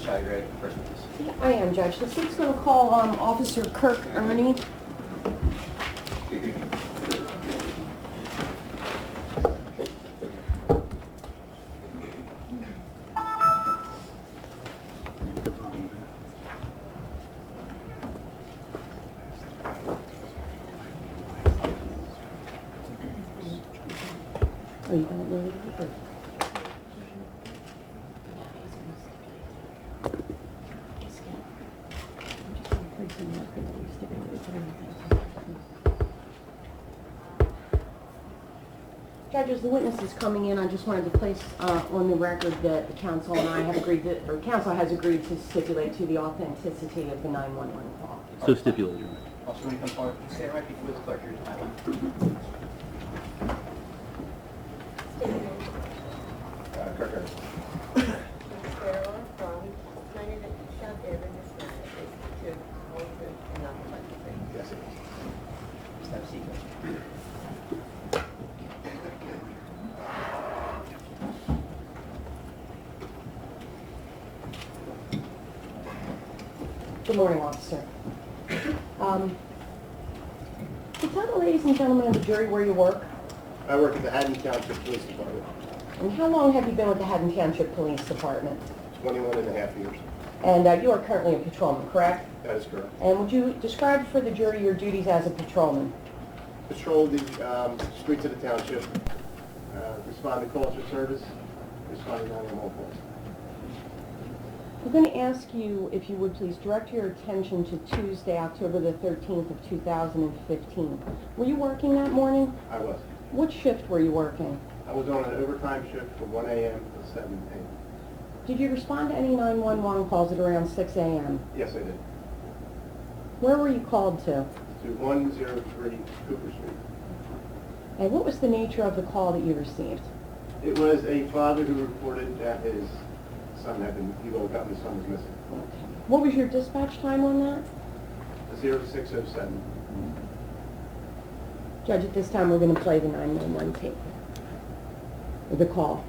Shaw, you ready for first witness? Yeah, I am, Judge. The state's going to call Officer Kirk Earney. Oh, you don't know it? Judges, the witness is coming in. I just wanted to place on the record that the counsel and I have agreed to, or counsel has agreed to stipulate to the authenticity of the 911 call. So stipulated. Also, when you come forward, please stand right before the clerk. Your time. Kirk Earney. Yes, it is. Just have a seat. Good morning, officer. Can you tell the ladies and gentlemen of the jury where you work? I work at the Haddon Township Police Department. And how long have you been with the Haddon Township Police Department? 21 and a half years. And you are currently a patrolman, correct? That is correct. And would you describe for the jury your duties as a patrolman? Patrol the streets of the township, respond to calls for service, respond to 911 calls. I'm going to ask you, if you would please, direct your attention to Tuesday, October the 13th of 2015. Were you working that morning? I was. What shift were you working? I was on an overtime shift from 1 a.m. to 7 a.m. Did you respond to any 911 calls at around 6 a.m.? Yes, I did. Where were you called to? To 103 Cooper Street. And what was the nature of the call that you received? It was a father who reported that his son had been, he woke up and his son was missing. What was your dispatch time on that? 0607. Judge, at this time we're going to play the 911 tape. Or the call.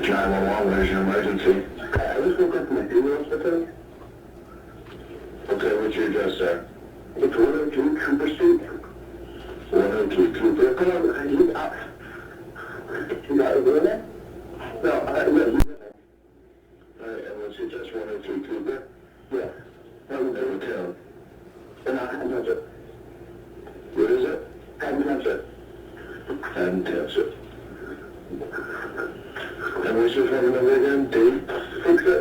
John, where's your emergency? I just woke up in the funeral hospital. Okay, what's your address, sir? It's 102 Cooper Street. 102 Cooper. Come on, you got it doing that? No, you alright, and what's your address? 102 Cooper? Yeah. That was the town. And Haddon Township. What is it? Haddon Township. Haddon Township. And what's your phone number again? Dave? 6 Dave.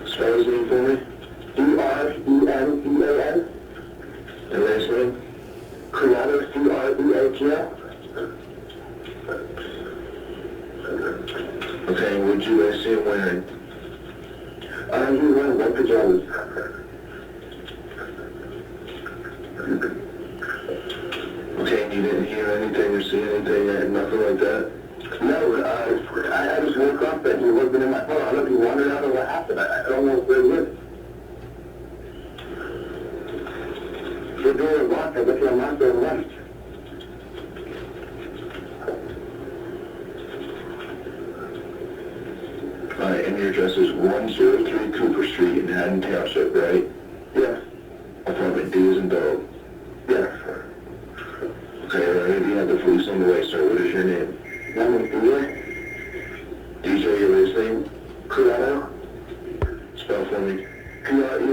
Spell his name for me. E-R-E-N-E-A-N. And last name? Creato, C-R-E-A-T-O. Okay, and what'd you guys see him wearing? He was wearing white pajamas. Okay, and you didn't hear anything or see anything, nothing like that? No, I just woke up and he wasn't in my phone. I don't know if he wandered out or what happened. I don't know where he is. The door is locked. I bet you unlocked it and left. Alright, and your address is 103 Cooper Street in Haddon Township, right? Yes. Apartment D as in dog? Yes. Okay, alright, you have the police on the way, sir. What is your name? My name is DJ. DJ, your last name? Creato. Spell for me. Creato.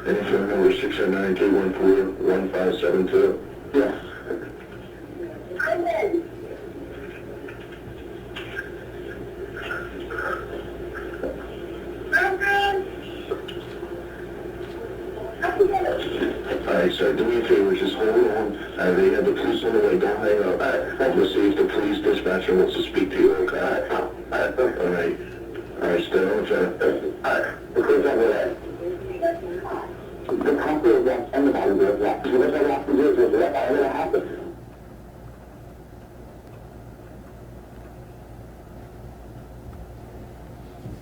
And if your number is 609-314-1572? Yes. Alright, sir, do me a favor, just hold on. They have the police on the way, don't hang up. I've received the police dispatcher wants to speak to you. Okay. All right. All right, stay on the because of that. The company wants anybody to do that. So what they have to do is let that happen.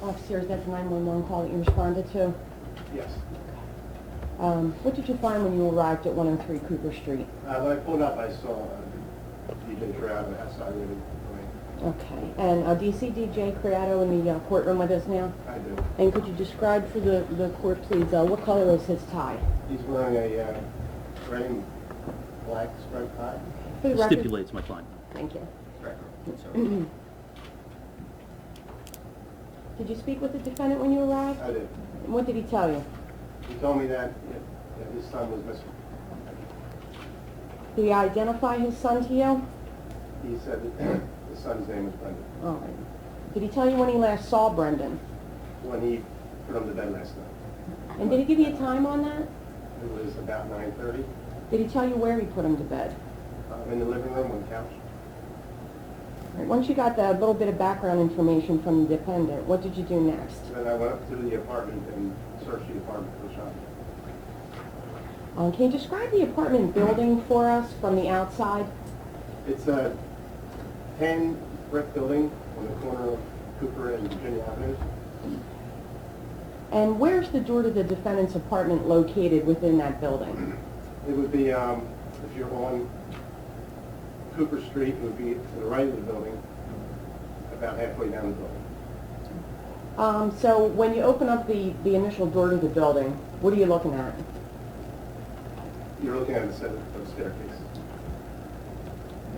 Officers, that's a 911 call that you responded to. Yes. What did you find when you arrived at 103 Cooper Street? When I pulled up, I saw DJ Creato outside of the Okay. And do you see DJ Creato in the courtroom with us now? I do. And could you describe for the court, please, what color is his tie? He's wearing a gray and black striped tie. For the record. Stipulates my client. Thank you. Correct. So, Did you speak with the defendant when you arrived? I did. And what did he tell you? He told me that his son was missing. Did he identify his son to you? He said that his son's name was Brendan. All right. Did he tell you when he last saw Brendan? When he put him to bed last night. And did he give you a time on that? It was about 9:30. Did he tell you where he put him to bed? In the living room on the couch. All right. Once you got that little bit of background information from the defendant, what did you do next? Then I went up to the apartment and searched the apartment for the shot. Can you describe the apartment building for us from the outside? It's a 10 brick building on the corner of Cooper and Virginia Avenue. And where's the door to the defendant's apartment located within that building? It would be, if you're on Cooper Street, it would be to the right of the building, about halfway down the building. So when you open up the initial door to the building, what are you looking at? You're looking at a set of staircases.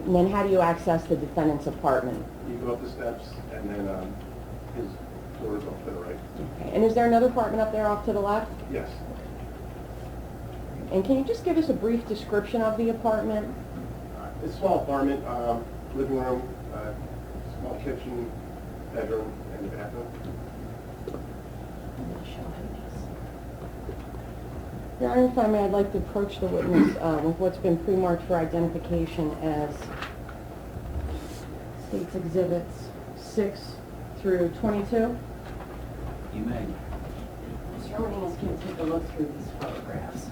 And then how do you access the defendant's apartment? You go up the steps, and then his door is off to the right. Okay. And is there another apartment up there off to the left? Yes. And can you just give us a brief description of the apartment? It's a small apartment, living room, small kitchen, bedroom, and bathroom. Your Honor, if I may, I'd like to approach the witness with what's been pre-marked for identification as State's Exhibits 6 through 22. you may. Mr. Earney is going to take a look through these photographs.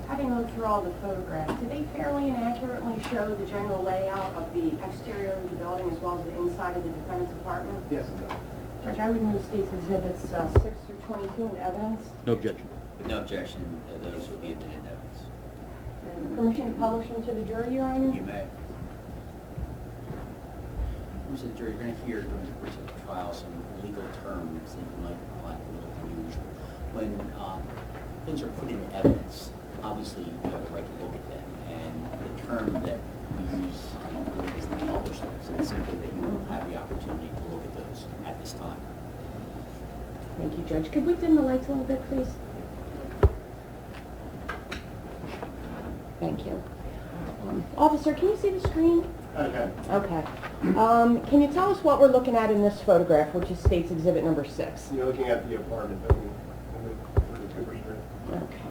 Having looked through all the photographs, do they fairly and accurately show the general layout of the exterior of the building as well as the inside of the defendant's apartment? Yes, it does. Judge, I would move State's Exhibits 6 through 22 in evidence. No objection. With no objection, those will be admitted evidence. And permission to publish them to the jury, Your Honor? You may. Members of the jury, you're going to hear during the course of the trial some legal terms that might find a little unusual. When things are put in evidence, obviously you have a right to look at them, and the term that we use is the publish them, so it's simply that you will have the opportunity to look at those at this time. Thank you, Judge. Could we dim the lights a little bit, please? Thank you. Officer, can you see the screen? Okay. Okay. Can you tell us what we're looking at in this photograph, which is State's Exhibit number 6? You're looking at the apartment building on the Cooper Street. Okay.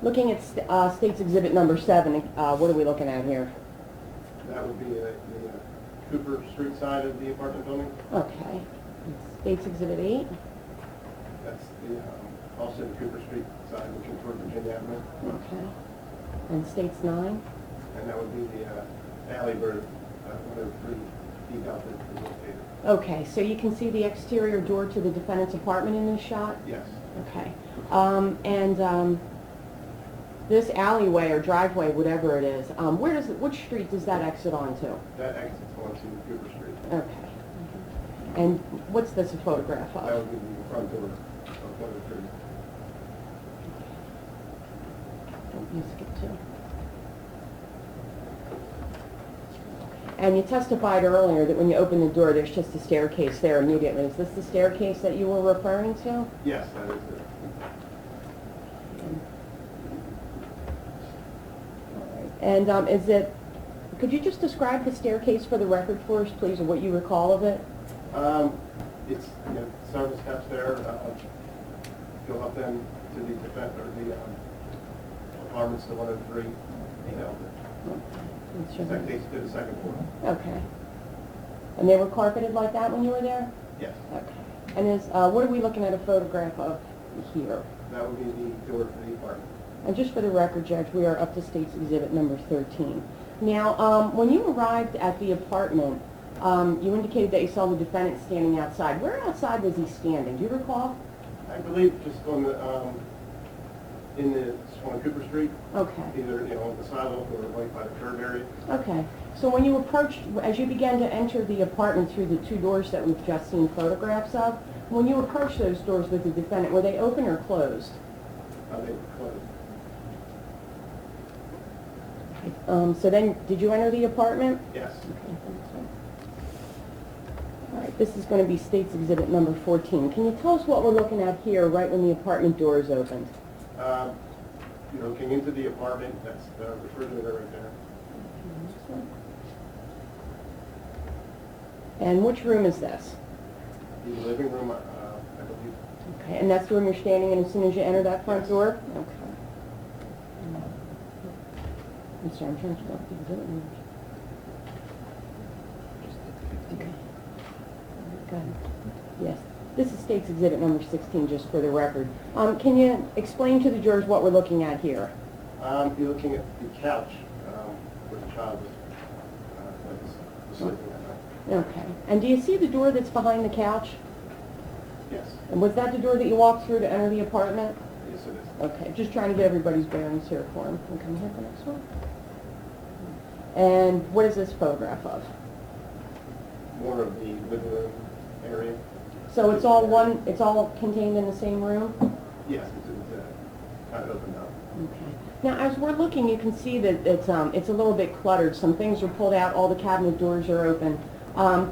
Looking at State's Exhibit number 7, what are we looking at here? That would be the Cooper Street side of the apartment building. Okay. State's Exhibit 8. That's the also the Cooper Street side, looking toward Virginia Avenue. Okay. And State's 9. And that would be the alley where 103 deep outlet is located. Okay, so you can see the exterior door to the defendant's apartment in this shot? Yes. Okay. This alleyway or driveway, whatever it is, which street does that exit onto? That exits onto Cooper Street. Okay. And what's this a photograph That of? would be the front door of 103. Don't you skip two. And you testified earlier that when you open the door, there's just a staircase there immediately. Is this the staircase that you were referring to? Yes, that is it. And could you just describe the staircase for the record for us, please, or what you recall of it? It's, several steps there. Go up then to the apartments to 103. Staircase to the second floor. Okay. And they were carpeted like that when you were there? Yes. Okay. And what are we looking at a photograph of here? That would be the door to the apartment. And just for the record, Judge, we are up to State's Exhibit number 13. Now, when you arrived at the apartment, you indicated that you saw the defendant standing outside. Where outside was he standing? Do you recall? I believe just on the, on Cooper Street, Okay. either, on the sidewalk or right by the curb area. Okay. So when you approached, as you began to enter the apartment through the two doors that we've just seen photographs of, when you approached those doors with the defendant, were they open or closed? They were closed. So then, did you enter the apartment? Yes. Okay. All right, this is going to be State's Exhibit number 14. Can you tell us what we're looking at here right when the apartment door is opened? You're looking into the apartment, that's the refrigerator right there. And which room is this? The living room, I believe. Okay, and that's the room you're standing in as soon as you enter that front Yes. door? Okay. I'm sorry, I'm trying to look at the exhibit numbers. Okay. Good. Yes. This is State's Exhibit number 16, just for the record. Can you explain to the jurors what we're looking at here? You're looking at the couch where the child was sleeping at night. Okay. And do you see the door that's behind the couch? Yes. And was that the door that you walked through to enter the apartment? Yes, it is. Okay, just trying to get everybody's bearings here for him. Can we come here for the next one? And what is this photograph of? More of the living room area. So it's all it's all contained in the same room? Yes, it's kind of opened up. Okay. Now, as we're looking, you can see that it's a little bit cluttered. Some things are pulled out, all the cabinet doors are open.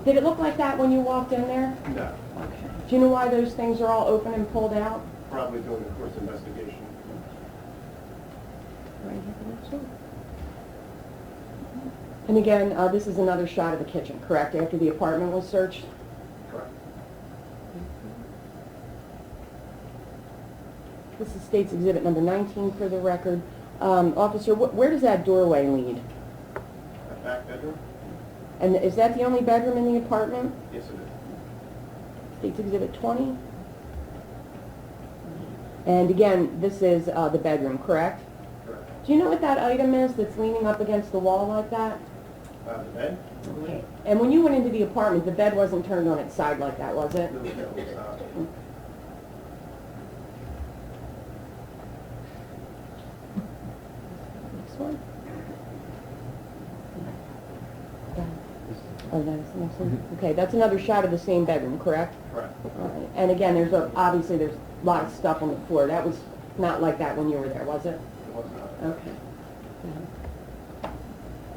Did it look like that when you walked in there? No, Okay. Do you know why those things are all open and pulled out? probably during the course of investigation. Right here, the next one. And again, this is another shot of the kitchen, correct, after the apartment was searched? Correct. This is State's Exhibit number 19 for the record. Officer, where does that doorway lead? A back bedroom? And is that the only bedroom in the apartment? Yes, it is. State's Exhibit 20. And again, this is the bedroom, correct? Correct. Do you know what that item is that's leaning up against the wall like that? The bed? Okay. And when you went into the apartment, the bed wasn't turned on its side like that, was it? No, it's not. Next one. Oh, that's the next one? Okay, that's another shot of the same bedroom, correct? Correct. All right. And again, obviously there's a lot of stuff on the floor. That was not like that when you were there, was it? It was not. Okay.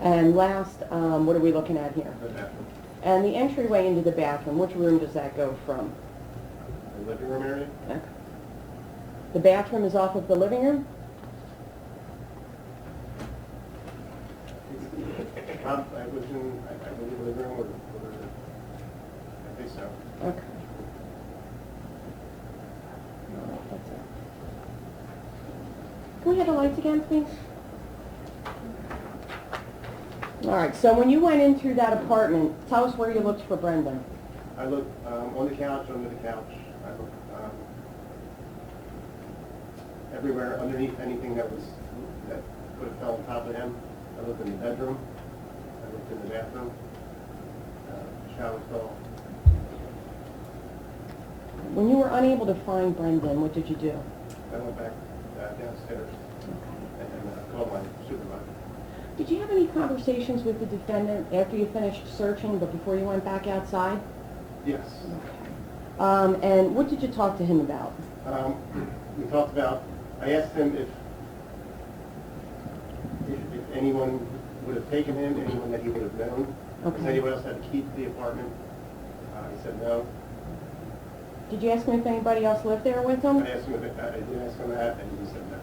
And last, what are we looking at here? The bathroom. And the entryway into the bathroom, which room does that go from? The living room area? Okay. The bathroom is off of the living room? I was in, I believe, the living room or I think so. Okay. All right, that's it. Can we have the lights again, please? All right, so when you went in through that apartment, tell us where you looked for Brendan. I looked on the couch, under the couch. I looked everywhere, underneath anything that could have fell on top of him. I looked in the bedroom. I looked in the bathroom. Shower stall. When you were unable to find Brendan, what did you do? I went back downstairs. Okay. and called my supervisor. Did you have any conversations with the defendant after you finished searching, but before you went back outside? Yes. Okay. And what did you talk to him about? We talked about, I asked him if anyone would have taken him, anyone that he would have known. Okay. If anyone else had a key to the apartment. He said no. Did you ask him if anybody else lived there with him? I asked him if I did ask him that, and he said no.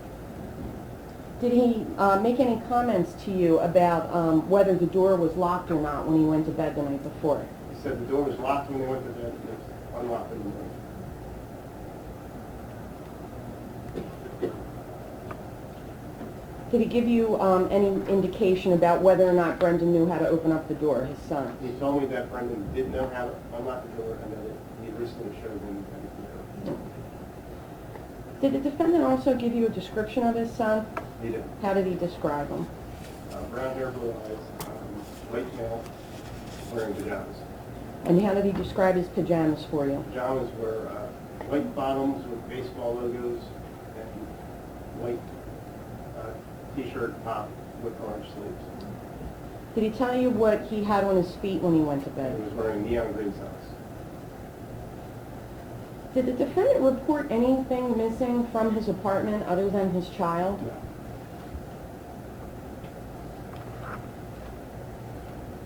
Did he make any comments to you about whether the door was locked or not when he went to bed the night before? He said the door was locked when they went to bed, and it was unlocked in the morning. Did he give you any indication about whether or not Brendan knew how to open up the door, his son? He told me that Brendan did know how to unlock the door, and that he recently showed him how to do it. Did the defendant also give you a description of his son? He did. How did he describe him? Brown hair, blue eyes, white male, wearing pajamas. And how did he describe his pajamas for you? Pajamas were white bottoms with baseball logos and white t-shirt top with orange sleeves. Did he tell you what he had on his feet when he went to He bed? was wearing neon green socks. Did the defendant report anything missing from his apartment other than his child? No.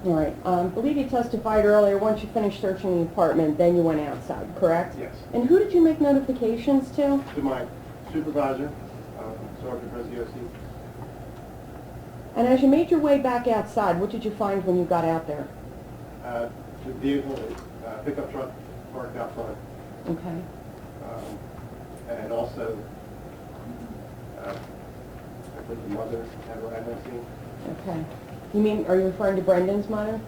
All right. I believe you testified earlier, once you finished searching the apartment, then you went outside, correct? Yes. And who did you make notifications to? To my supervisor, Sergeant Preziosi. And as you made your way back outside, what did you find when you got out there? The vehicle, pickup truck parked out front. Okay. And also, I think the mother had arrived on scene. Okay. You mean, are you referring to Brendan's mother?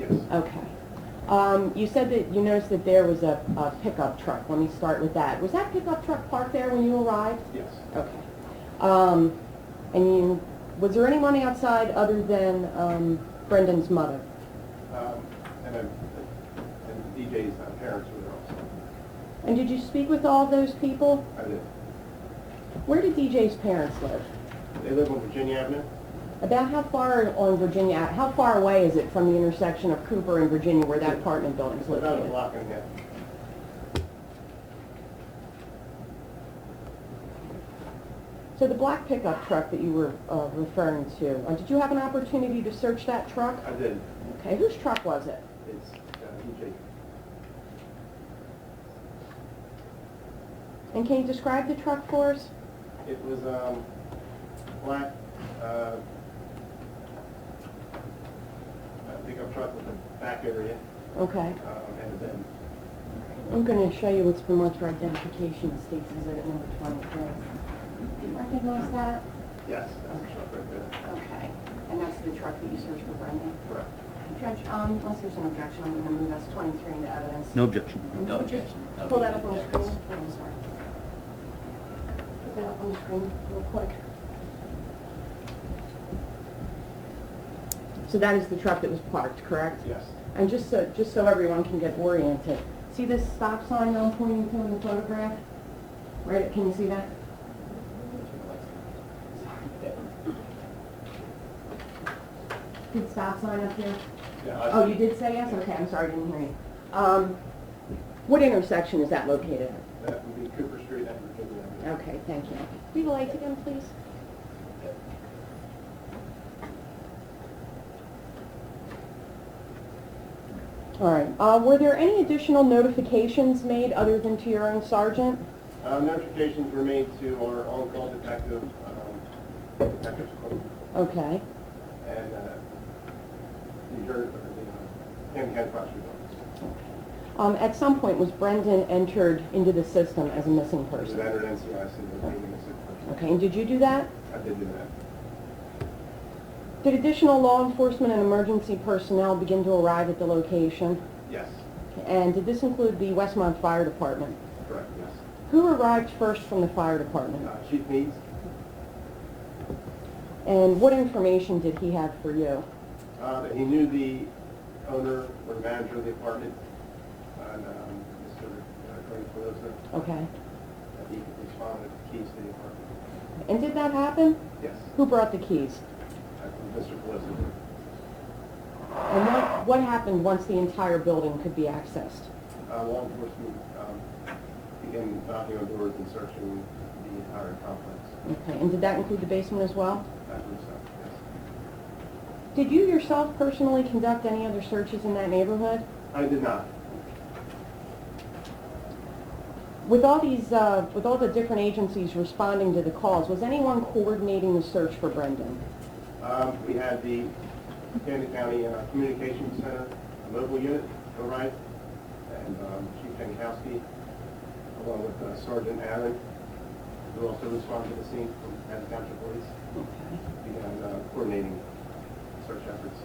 Yes. Okay. You said that you noticed that there was a pickup truck. Let me start with that. Was that pickup truck parked there when you arrived? Yes. Okay. Was there anyone outside other than Brendan's mother? And DJ's parents were there also. And did you speak with all those people? I did. Where did DJ's parents live? They live on Virginia Avenue. About how far on Virginia, how far away is it from the intersection of Cooper and Virginia where that apartment building is It's about a located? block and a half. So the black pickup truck that you were referring to, did you have an opportunity to search that truck? I did. Okay, whose truck was it? It's DJ. And can you describe the truck for us? It was black pickup truck with a back area Okay. and a bed. I'm going to show you what's been marked for identification in State's Exhibit number 23. Do you recognize that? Yes, that's the truck right there. Okay. And that's the truck that you searched for Brendan? Correct. Judge, unless there's an objection, I'm going to move S23 into evidence. No objection. No objection. Pull that up on the screen. Oh, I'm sorry. Put that up on the screen real quick. So that is the truck that was parked, correct? Yes. And just so everyone can get oriented, see this stop sign that I'm pointing to in the photograph? Right, can you see that? Good stop sign up here? Yeah, Oh, you did say yes? Okay, I'm sorry, I didn't hear you. What intersection is that located at? That would be Cooper Street and Virginia Avenue. Okay, thank you. Do the lights again, please? All right. Were there any additional notifications made other than to your own sergeant? Notifications were made to our on-call detective, Detective Cook, Okay. and the Kent prosecutor's office. At some point, was Brendan entered into the system as a missing It was person? entered NCIC, the being a sick person. Okay, and did you do that? I did do that. Did additional law enforcement and emergency personnel begin to arrive at the location? Yes, And did this include the Westmont Fire Department? correct, yes. Who arrived first from the fire department? Chief Meads, And what information did he have for you? that he knew the owner or manager of the apartment, and Mr. Creato, Okay. that he could respond with keys to the apartment. And did that happen? Yes. Who brought the keys? Mr. Felicity. And what happened once the entire building could be accessed? Law enforcement began knocking on doors and searching the entire complex. Okay, and did that include the basement as well? I believe so, yes. Did you yourself personally conduct any other searches in that neighborhood? I did not. With all the different agencies responding to the calls, was anyone coordinating the search for Brendan? We had the Camden County Communications Center, a mobile unit arrived, and Chief Jankowski, along with Sergeant Aaron, who also responded to the scene from Camden Township Police, began coordinating search efforts.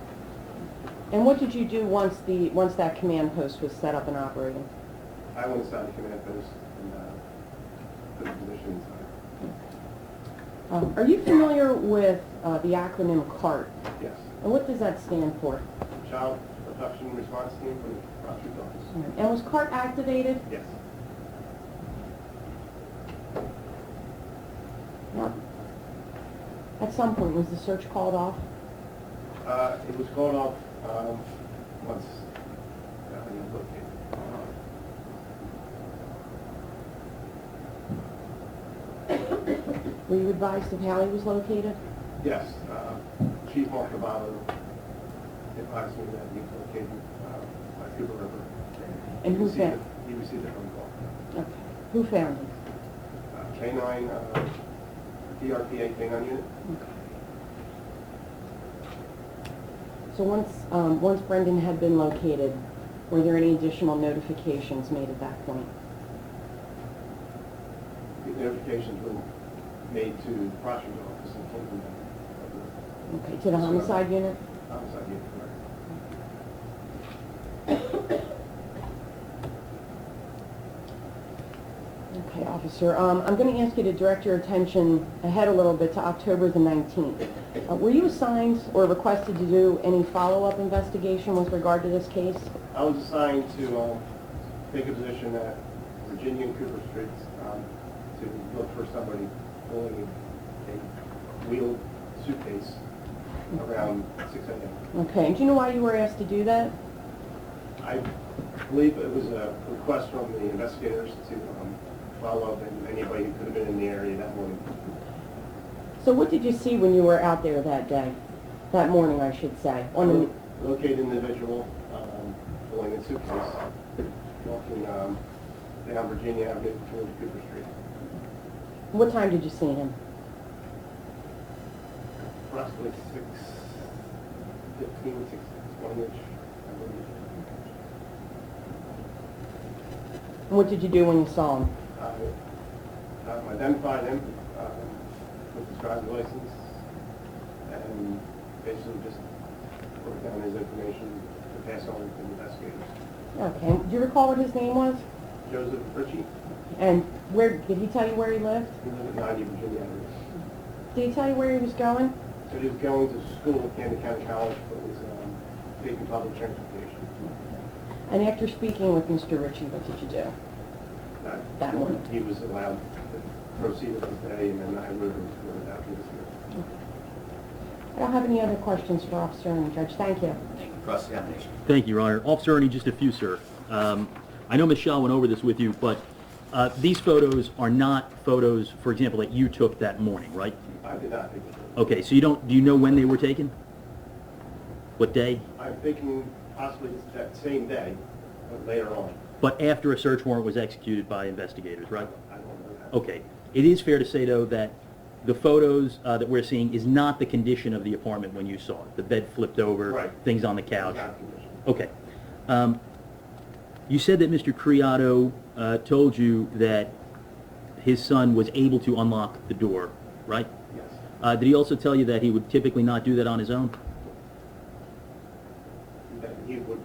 And what did you do once that command post was set up and operating? I went inside the command post and put the position inside. Are you familiar with the acronym CART? Yes. And what does that stand for? Child Abduction Response Team from the prosecutor's office. And was CART activated? Yes. No. At some point, was the search called off? It was called off once he was located. Were you advised of how he was located? Yes, Chief Montalbano advised me that he was located by Cooper River. And who found? He received a phone call. Okay. Who found him? K9, DRPA K9 unit. Okay. So once Brendan had been located, were there any additional notifications made at that point? The notifications were made to the prosecutor's office and told them that. Okay, to the homicide unit? Homicide unit, correct. Okay, officer. I'm going to ask you to direct your attention ahead a little bit to October the 19th. Were you assigned or requested to do any follow-up investigation with regard to this case? I was assigned to take a position at Virginia and Cooper Streets to look for somebody pulling a wheeled suitcase around 6 a.m. Okay, and do you know why you were asked to do that? I believe it was a request from the investigators to follow up and anybody who could have been in the area that morning. So what did you see when you were out there that day? That morning, I should say. On the, Located individual pulling a suitcase, walking down Virginia Avenue towards Cooper Street. what time did you see him? Approximately 6:15, 6:20-ish, I believe. And what did you do when you saw him? Identified him with his driver's license and basically just wrote down his information to pass on to the investigators. Okay, do you recall what his name was? Joseph Ritchie, And where, did he tell you where he lived? he lived at 90 Virginia Avenue. Did he tell you where he was going? So he was going to school at Camden County College, but was taking public transportation. And after speaking with Mr. Ritchie, what did you do? That morning. He was allowed to proceed with his day, and then I wrote it out to this year. I don't have any other questions for Officer and Judge. Thank you. Thank you. Cross-examination. Thank you, Your Honor. Officer Earney, just a few, sir. I know Michelle went over this with you, but these photos are not photos, for example, that you took that morning, right? I did not take it. Okay, so do you know when they were taken? What day? I'm thinking possibly that same day, but later on. But after a search warrant was executed by investigators, right? I don't know that. Okay. It is fair to say, though, that the photos that we're seeing is not the condition of the apartment when you saw it. The bed flipped over, Right. things on the couch. Not condition. Okay. You said that Mr. Creato told you that his son was able to unlock the door, right? Yes. Did he also tell you that he would typically not do that on his own? That he would,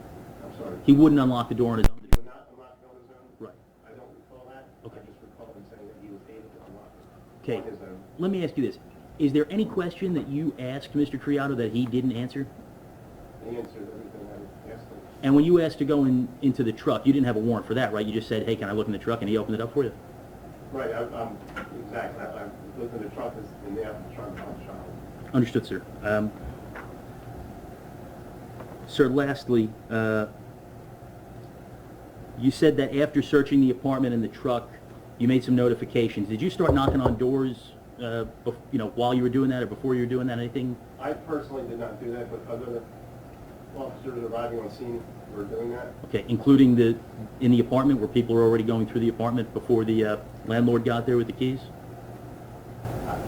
I'm sorry. He wouldn't unlock the door on his own? He would not unlock it on his own? Right. I don't recall that. Okay. I just recall him saying that he was able to unlock it Okay. on his own. Let me ask you this. Is there any question that you asked Mr. Creato that he didn't answer? He answered everything I asked him. And when you asked to go into the truck, you didn't have a warrant for that, right? You just said, hey, can I look in the truck? And he opened it up for you? Right, exactly. I lived in the truck, in the truck, on the shop. Understood, sir. Sir, lastly, you said that after searching the apartment and the truck, you made some notifications. Did you start knocking on doors, while you were doing that or before you were doing that? Anything? I personally did not do that, but other officers arriving on scene were doing that. Okay, including in the apartment where people were already going through the apartment before the landlord got there with the keys?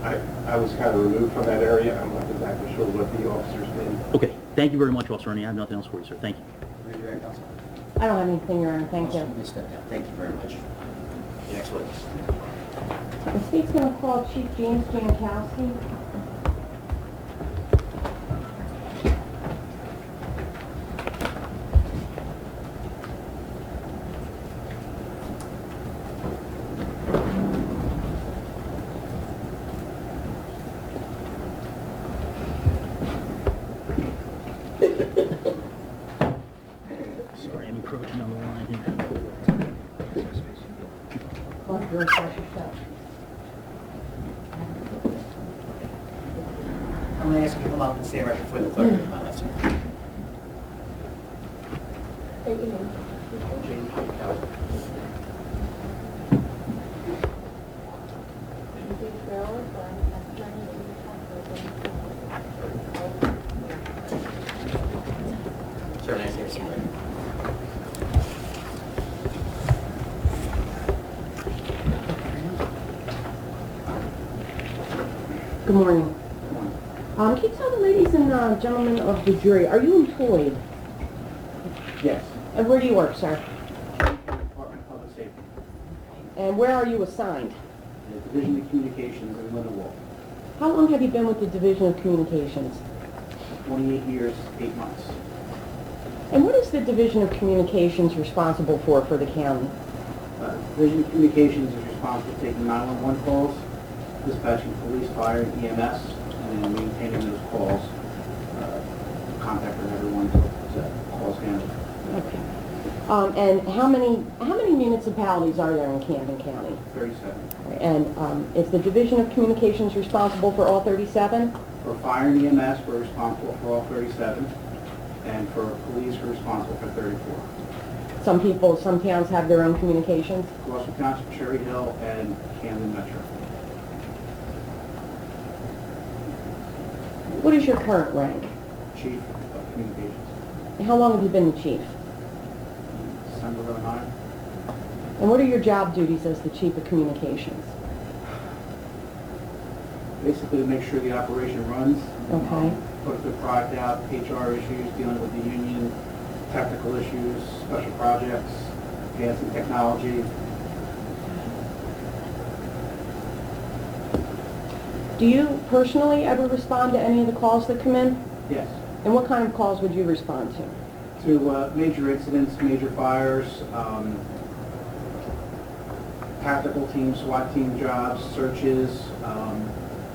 I was kind of removed from that area. I'm not exactly sure what the officers did. Okay, thank you very much, Officer Earney. I have nothing else for you, sir. Thank you. Ready, Your Counsel? I don't have anything, Your Honor, thank you. Counsel, may step down. Thank you very much. The next witness. The state's going to call Chief James Jankowski. Sorry, I'm encroaching on the line here. I'm going to ask you to come up and stand right before the clerk. My left side. Sir, may I say something? Good morning. Can you tell the ladies and gentlemen of the jury, are you employed? Yes. And where do you work, sir? Department of Public Safety. And where are you assigned? The Division of Communications in Lindenwold. How long have you been with the Division of Communications? 28 years, 8 months. And what is the Division of Communications responsible for the county? Division of Communications is responsible for taking 911 calls, dispatching police, fire, and EMS, and then maintaining those calls, contacting everyone to calls handled. Okay. And how many municipalities are there in Camden County? 37. And is the Division of Communications responsible for all 37? For fire and EMS, we're responsible for all 37, and for police, we're responsible for 34. Some towns have their own communications. Gloucester Township, Cherry Hill, and Camden Metro. What is your current rank? Chief of Communications. And how long have you been the chief? December 09. And what are your job duties as the Chief of Communications? Basically to make sure the operation runs. Okay. Put a good product out, HR issues, dealing with the union, technical issues, special projects, advancing technology. Do you personally ever respond to any of the calls that come in? Yes. And what kind of calls would you respond to? To major incidents, major fires, tactical team, SWAT team jobs, searches,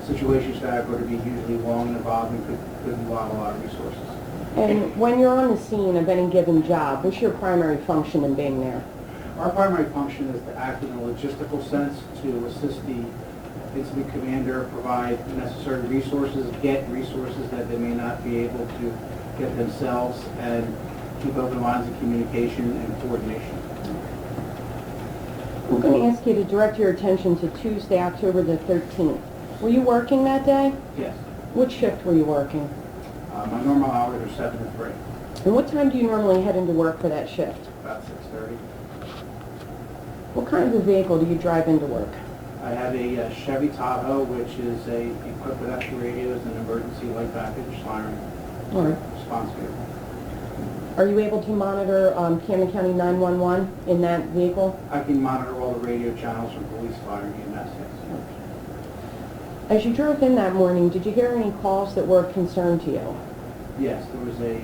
situations that are going to be usually long and involved and could involve a lot of resources. And when you're on the scene of any given job, what's your primary function in being there? Our primary function is to act in a logistical sense to assist the incident commander, provide necessary resources, get resources that they may not be able to get themselves, and keep open lines of communication and coordination. I'm going to ask you to direct your attention to Tuesday, October the 13th. Were you working that day? Yes. What shift were you working? My normal hours are 7 to 3, And what time do you normally head into work for that shift? about 6:30. What kind of a vehicle do you drive into work? I have a Chevy Tahoe, which is equipped with extra radios and emergency light package, siren, All right. response vehicle. Are you able to monitor Camden County 911 in that vehicle? I can monitor all the radio channels from police, fire, and EMS, yes. As you drove in that morning, did you hear any calls that were of concern to you? Yes, there was a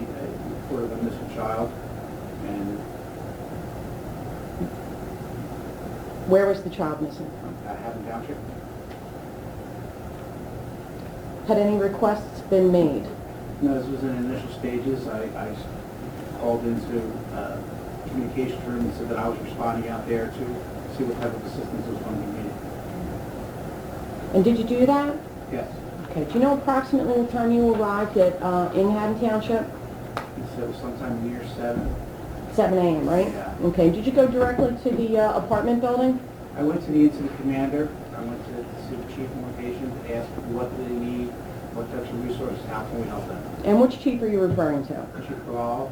report of a missing child, and Where was the child missing from? Haddon Township. Had any requests been made? No, this was in initial stages. I called into communications room and said that I was responding out there to see what type of assistance was going to be needed. And did you do that? Yes. Okay. Do you know approximately what time you arrived at in Haddon Township? He said it was sometime near 7. 7 a.m., right? Yeah. Okay. Did you go directly to the apartment building? I went to the incident commander. I went to see the chief on location to ask what do they need, what types of resources, how can we help them. And which chief are you referring to? Chief Creato,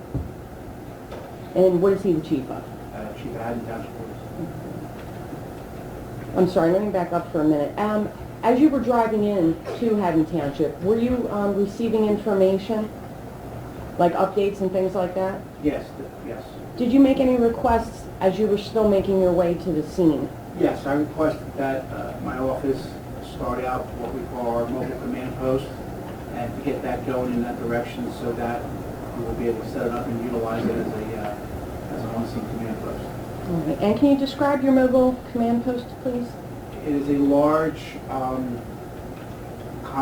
And what is he the chief of? Chief of Haddon Township Police. I'm sorry, let me back up for a minute. As you were driving in to Haddon Township, were you receiving information, like updates and things like that? Yes, yes. Did you make any requests as you were still making your way to the scene? Yes, I requested that my office start out what we call our mobile command post and to get that going in that direction so that we will be able to set it up and utilize it as an on-scene command post. All right. And can you describe your mobile command post, please? It is a large, kind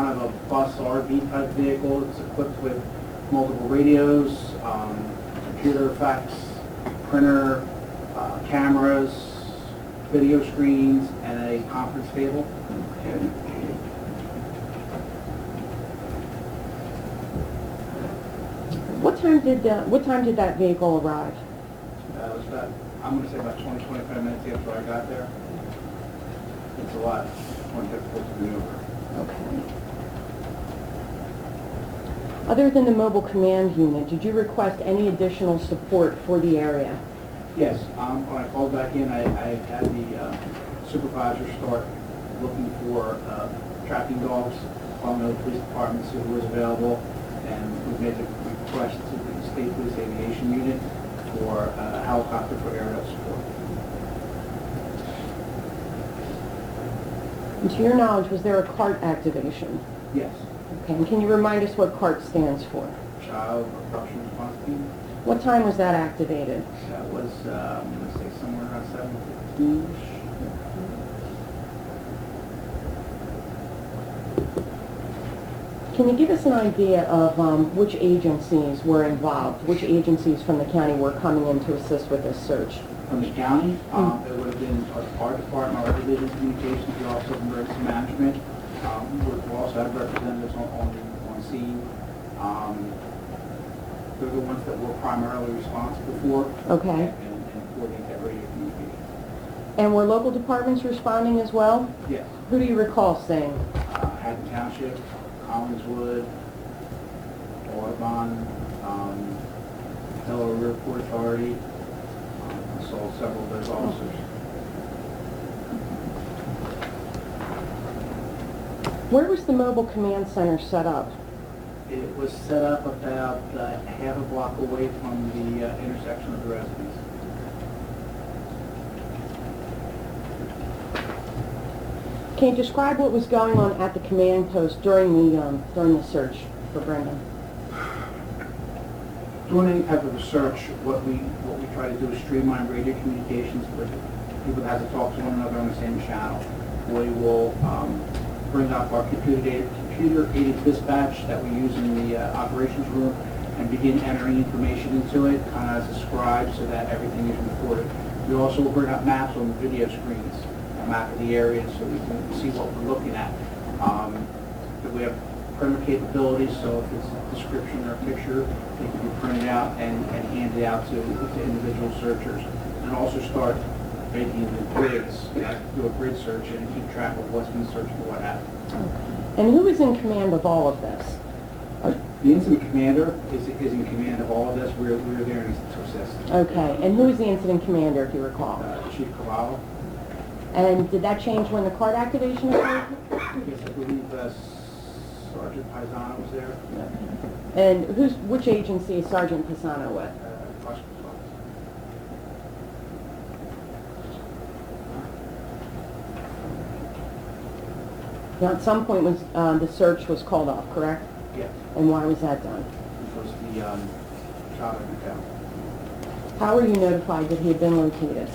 of a bus RV type vehicle. It's equipped with multiple radios, computer effects, printer, cameras, video screens, and a conference table. What time did that vehicle arrive? It was about, I'm going to say about 20, 25 minutes after I got there. It's a lot more difficult to maneuver. Okay. Other than the mobile command unit, did you request any additional support for the area? Yes, when I called back in, I had the supervisor start looking for tracking dogs on the police department, see who was available, and we made the request to the State Police Aviation Unit for a helicopter for aerial support. And to your knowledge, was there a CART activation? Yes, Okay, and can you remind us what CART stands for? Child Abduction Response Team. What time was that activated? That was, I'm going to say somewhere around 7:15-ish. Can you give us an idea of which agencies were involved? Which agencies from the county were coming in to assist with this search? From the county, it would have been our department, our division of communications, the Office of Emergency Management. We also have representatives on scene. They're the ones that we're primarily responsible for. Okay. And coordinate that radio communication. And were local departments responding as well? Yes. Who do you recall saying? Haddon Township, Collingswood, Audubon, Delaware River Port Authority. I saw several of those officers. Where was the mobile command center set up? It was set up about half a block away from the intersection of the residence. Can you describe what was going on at the command post during the search for Brendan? During any type of a search, what we try to do is streamline radio communications with people that have to talk to one another on the same channel. We will bring up our computer-aided dispatch that we use in the operations room and begin entering information into it, kind of as a scribe, so that everything is recorded. We also will bring up maps on the video screens, a map of the area, so we can see what we're looking at. We have printer capabilities, so if it's a description or a picture, it can be printed out and handed out to individual searchers. And also start making the grids, do a grid search and keep track of what's been searched and what happened. Okay. And who is in command of all of this? The incident commander is in command of all of this. We're there to assist. Okay. And who is the incident commander, if you recall? Chief Creato. And did that change when the CART activation occurred? Yes, I believe Sergeant Paisano was there. And which agency is Sergeant Pisano with? Customs office. Now, at some point, the search was called off, correct? Yes, And why was that done? because the child had been found. How were you notified that he had been located?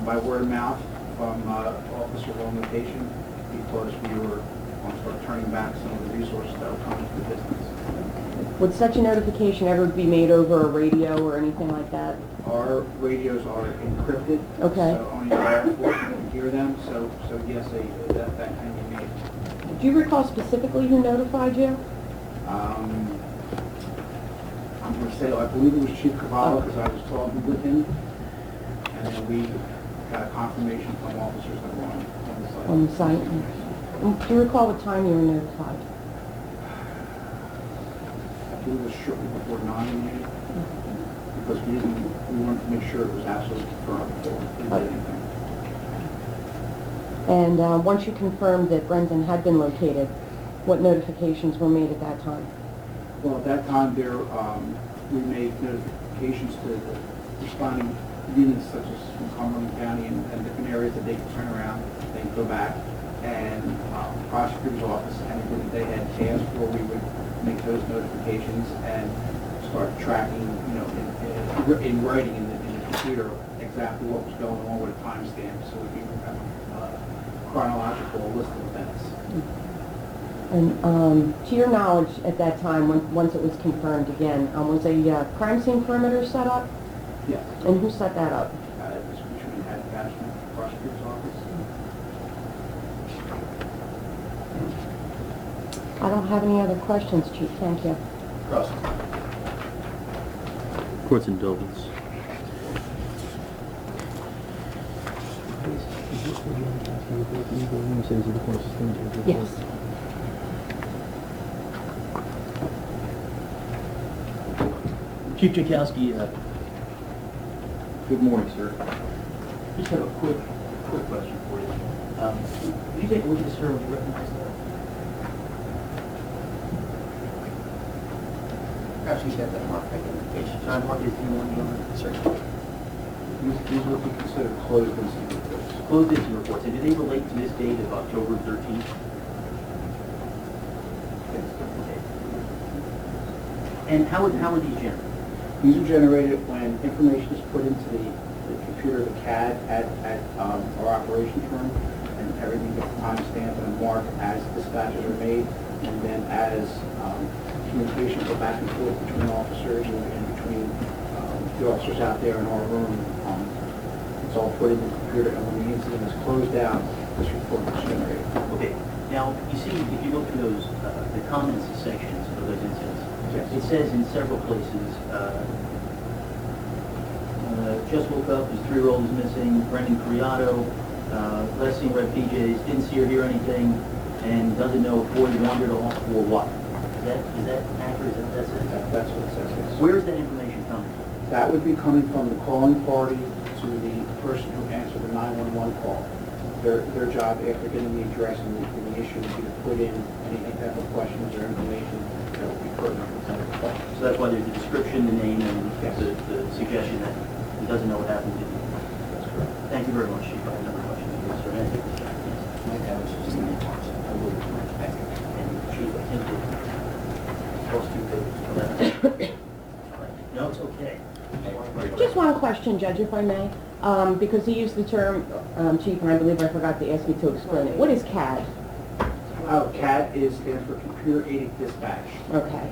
By word of mouth from officers on location, because we were going to start turning back some of the resources that were coming to the business. Would such a notification ever be made over a radio or anything like that? Our radios are encrypted, Okay. so only law enforcement can hear them. So yes, that can be made. Do you recall specifically who notified you? I'm going to say, I believe it was Chief Cavallo, because I was talking with him, and then we got a confirmation from officers that were on the site. On the site? Do you recall what time you were notified? I believe it was shortly before 9 maybe, because we wanted to make sure it was absolutely confirmed before we did anything. And once you confirmed that Brendan had been located, what notifications were made at that time? Well, at that time, we made notifications to the responding units such as from Cumberland County and different areas that they could turn around, they could go back, and the prosecutor's office, anything that they had asked for, we would make those notifications and start tracking, in writing in the computer exactly what was going on with a timestamp, so we can have a chronological list of events. And to your knowledge, at that time, once it was confirmed again, was a crime scene perimeter set up? Yes. And who set that up? It was between Abduction and the prosecutor's office. I don't have any other questions, Chief. Thank you. Cross. Court's indulgence. Yes. Chief Jakowski, good morning, sir. Just have a quick question for you. Did you take a look at this, sir, when you recognized that? Perhaps you should have that marked identification. Time mark is D1, Certainly. These would be considered closed incident reports. Closed incident reports, and do they relate to this date of October 13th? And how are these generated? These are generated when information is put into the computer, the CAD, at our operation firm, and everything gets timestamped and marked as dispatches are made, and then as communication go back and forth between officers and between the officers out there in our room. It's all put in the computer, and when the incident is closed out, this report is generated. Okay, now, you see, if you look at those, the comments sections for those incidents, Yes. it says in several places, just woke up, his 3-year-old is missing, Brendan Creato, last seen red PJs, didn't see or hear anything, and doesn't know if boy wandered off or what. Is that accurate? Is that That's what it says, yes. Where is that information coming from? That would be coming from the calling party to the person who answered the 911 call. Their job after getting the address and the issue would be to put in any type of questions or information that would be pertinent to the call. So that's why there's the description, the name, and Yes. the suggestion that he doesn't know what happened. That's correct. Thank you very much, Chief. I have another question. Yes, sir. My dad was just in the box. I would, I think. And Chief, I think that those two things. No, it's okay. Just one question, Judge, if I may, because he used the term, Chief, and I believe I forgot to ask you to explain it. What is CAD? CAD stands for Computer Aided Dispatch. Okay.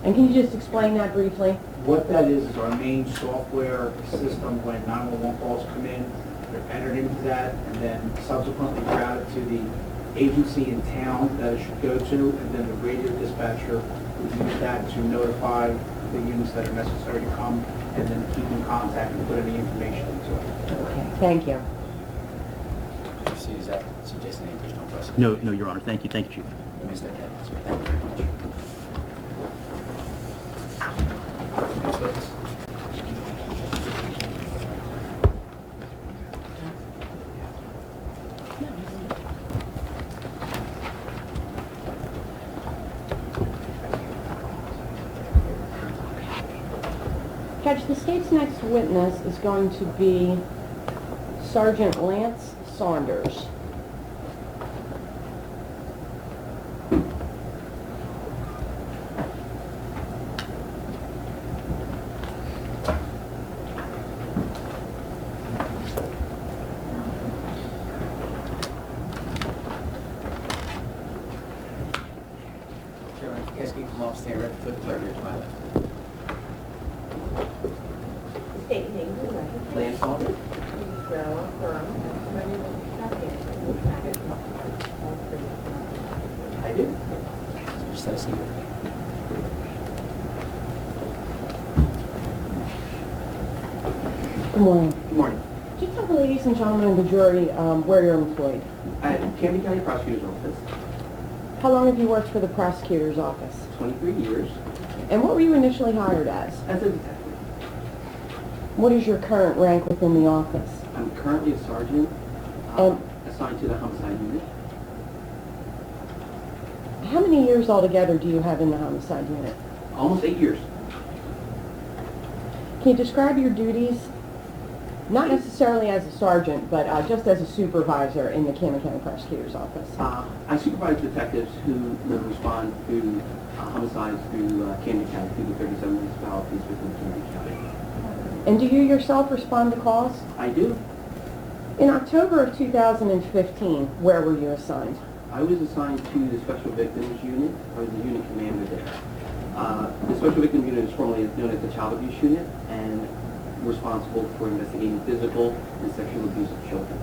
And can you just explain that briefly? What that is our main software system when 911 calls come in. They're entered into that and then subsequently routed to the agency in town that it should go to, and then the radio dispatcher would use that to notify the units that are necessary to come, and then keep in contact and put any information into it. Okay, thank you. See, is that suggesting any additional questions? No, Your Honor. Thank you, Chief. I missed that, sir. Thank you very much. Next witness. Judge, the state's next witness is going to be Sergeant Lance Saunders. Chairman, you guys can come up, stand right before the clerk here to my left. State name and record. Lance Saunders? Please swear or affirm testimony will be kept in the packet. Good morning. Good morning. Could you tell the ladies and gentlemen of the jury where you're employed? At Camden County Prosecutor's Office, How long have you worked for the prosecutor's office? 23 years, And what were you initially hired as? as a detective. What is your current rank within the office? I'm currently a sergeant assigned to the homicide unit. How many years altogether do you have in the homicide unit? Almost 8 years. Can you describe your duties, not necessarily as a sergeant, but just as a supervisor in the Camden County Prosecutor's Office? I supervise detectives who will respond to homicides through Camden County, through the 37 municipalities within Camden County. And do you yourself respond to calls? I do. In October of 2015, where were you assigned? I was assigned to the Special Victims Unit. I was the unit commander there. The Special Victims Unit is formerly known as the Child Abuse Unit and responsible for investigating physical and sexual abuse of children.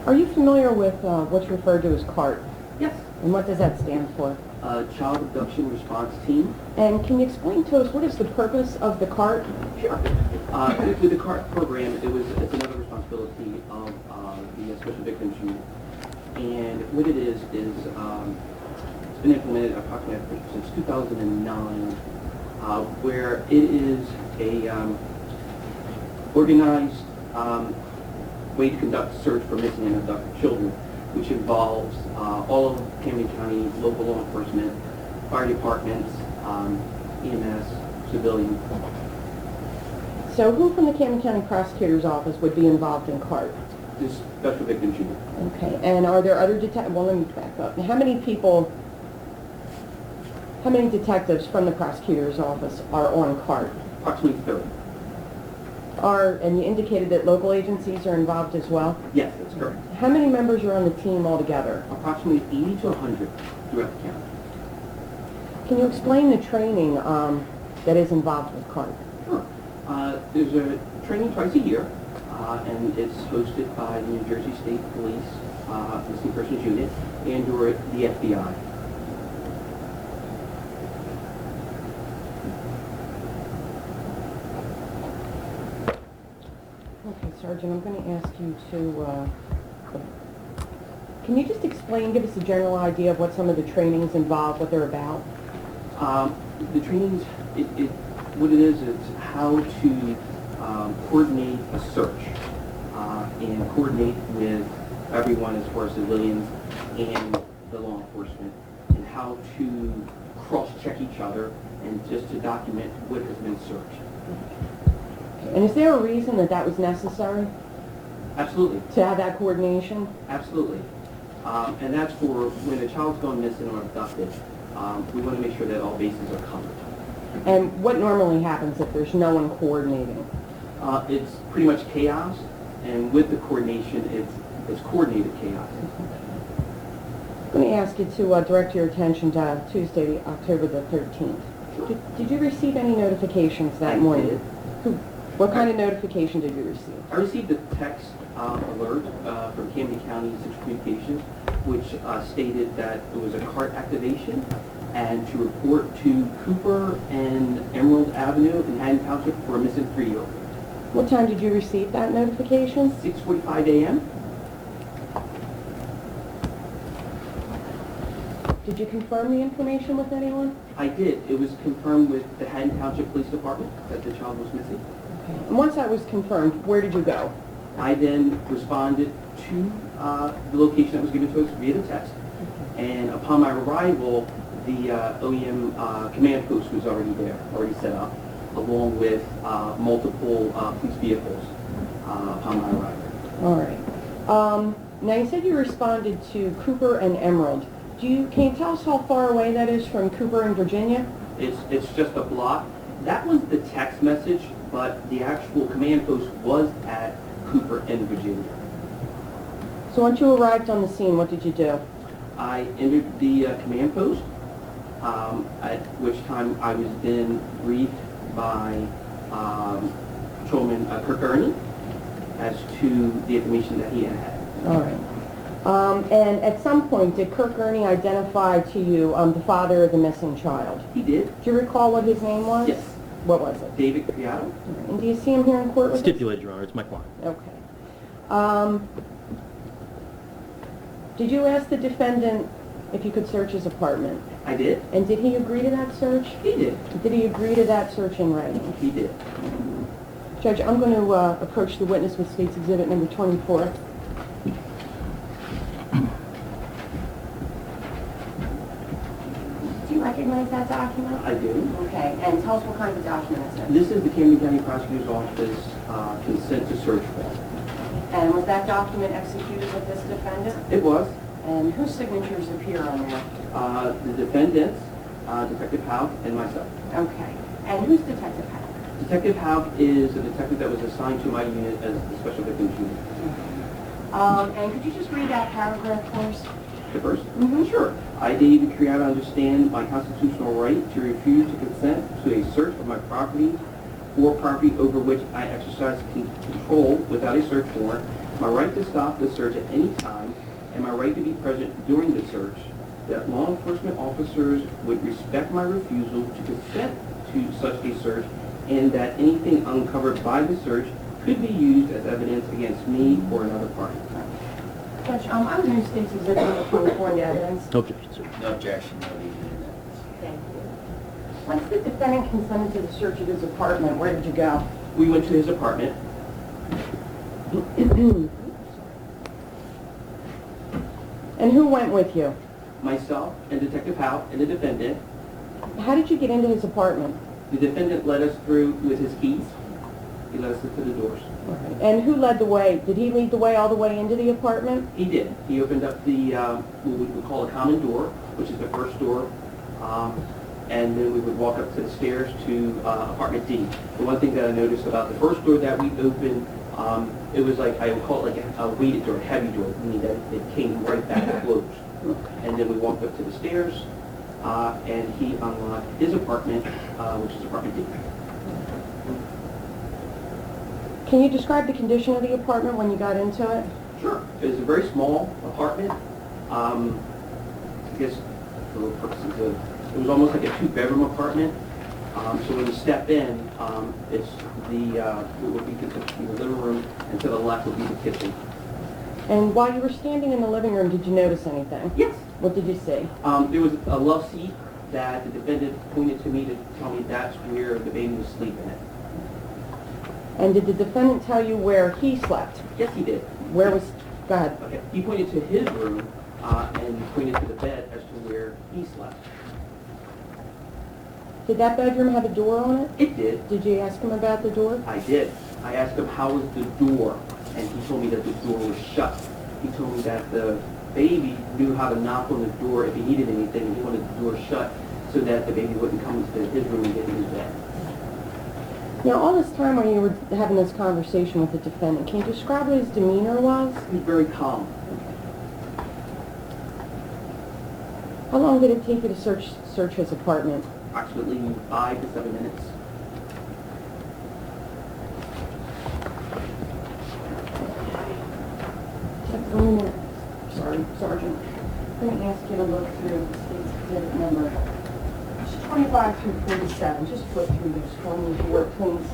Are you familiar with what's referred to as CART? Yes. And what does that stand for? Child Abduction Response Team. And can you explain to us what is the purpose of the CART? Sure. With the CART program, it's another responsibility of the Special Victims Unit. And what it is it's been implemented approximately since 2009, where it is a organized way to conduct search for missing and abducted children, which involves all of Camden County local law enforcement, fire departments, EMS, civilian. So who from the Camden County Prosecutor's Office would be involved in CART? This Special Victims Unit. Okay, and are there other well, let me back up. How many detectives from the prosecutor's office are on CART? Approximately 30. And you indicated that local agencies are involved as well? Yes, that's correct. How many members are on the team altogether? Approximately 80 to 100 throughout the county. Can you explain the training that is involved with CART? Sure. There's a training twice a year, and it's hosted by the New Jersey State Police Missing Persons Unit and/or the FBI. Okay, Sergeant, I'm going to ask you to, can you just explain, give us a general idea of what some of the trainings involve, what they're about? The trainings, what it is, it's how to coordinate a search and coordinate with everyone as far as civilians and the law enforcement, and how to cross-check each other and just to document what has been searched. And is there a reason that that was necessary, Absolutely. to have that coordination? Absolutely. And that's for when a child's gone missing or abducted, we want to make sure that all bases are covered. And what normally happens if there's no one coordinating? It's pretty much chaos, and with the coordination, it's coordinated chaos. Let me ask you to direct your attention to Tuesday, October the 13th. Did you receive any notifications that morning? did. What kind of notification did you receive? I received a text alert from Camden County Central Communications, which stated that it was a CART activation and to report to Cooper and Emerald Avenue in Haddon Township for a missing 3-year-old. What time did you receive that notification? 6:45 a.m. Did you confirm the information with anyone? I did. It was confirmed with the Haddon Township Police Department that the child was missing. Okay. And once that was confirmed, where did you go? I then responded to the location that was given to us via the text, and upon my arrival, the OEM command post was already there, already set up, along with multiple police vehicles upon my arrival. All right. Now you said you responded to Cooper and Emerald. Can you tell us how far away that is from Cooper and Virginia? It's just a block. That was the text message, but the actual command post was at Cooper and Virginia. So once you arrived on the scene, what did you do? I entered the command post, at which time I was then briefed by Patrolman Kirk Earney as to the information that he had. All right. And at some point, did Kirk Earney identify to you the father of the missing child? He did. Do you recall what his name was? Yes. What was it? David Creato. All right. And do you see him here in court with us? Stipulated, Your Honor, it's my client. Okay. Did you ask the defendant if you could search his apartment? I did. And did he agree to that search? He did. Did he agree to that search in writing? He did. Judge, I'm going to approach the witness with State's Exhibit number 24. Do you recognize that document? I do. Okay, and tell us what kind of document it's in. This is the Camden County Prosecutor's Office consent to search form. And was that document executed with this defendant? It was. And whose signatures appear on there? The defendants, Detective Hauk, and myself. Okay. And who's Detective Hack? Detective Hauk is a detective that was assigned to my unit as the Special Victims Unit. And could you just read that paragraph for us? The first? Mhm. Sure. I, David Creato, understand my constitutional right to refuse to consent to a search of my property or property over which I exercise control without a search warrant, my right to stop the search at any time, and my right to be present during the search, that law enforcement officers would respect my refusal to consent to such a search, and that anything uncovered by the search could be used as evidence against me or another party. Judge, I'm going to use State's Exhibit number 24 into evidence. No objection, sir. No objection, no leaving in evidence. Thank you. Once the defendant consented to the search of his apartment, where did you go? We went to his apartment. And who went with you? Myself and Detective Hauk and the defendant. How did you get into his apartment? The defendant led us through with his keys. He led us to the doors. And who led the way? Did he lead the way all the way into the apartment? He did. He opened up the, what we would call a common door, which is the first door, and then we would walk up to the stairs to apartment D. The one thing that I noticed about the first door that we opened, it was like, I would call it like a weighted door, a heavy door, meaning that it came right back and closed. And then we walked up to the stairs, and he unlocked his apartment, which is apartment D. Can you describe the condition of the apartment when you got into it? Sure. It was a very small apartment. I guess for the purposes of, it was almost like a two-bedroom apartment. So when you step in, it's what would be considered the living room, and to the left would be the kitchen. And while you were standing in the living room, did you notice anything? Yes. What did you see? There was a love seat that the defendant pointed to me to tell me that's where the baby was sleeping at. And did the defendant tell you where he slept? Yes, he did. Where was... Go ahead. Okay. He pointed to his room, and pointed to the bed as to where he slept. Did that bedroom have a door on it? It did. Did you ask him about the door? I did. I asked him how was the door, and he told me that the door was shut. He told me that the baby knew how to knock on the door if he needed anything, and he wanted the door shut so that the baby wouldn't come into his room and get in his bed. Now, all this time when you were having this conversation with the defendant, can you describe what his demeanor was? He was very calm. How long did it take you to search his apartment? Approximately 5 to 7 minutes. Just 1 minute. Sorry, Sergeant. I'm going to ask you to look through the state's exhibit number 25 through 47. Just flip through those for me, if you would, please.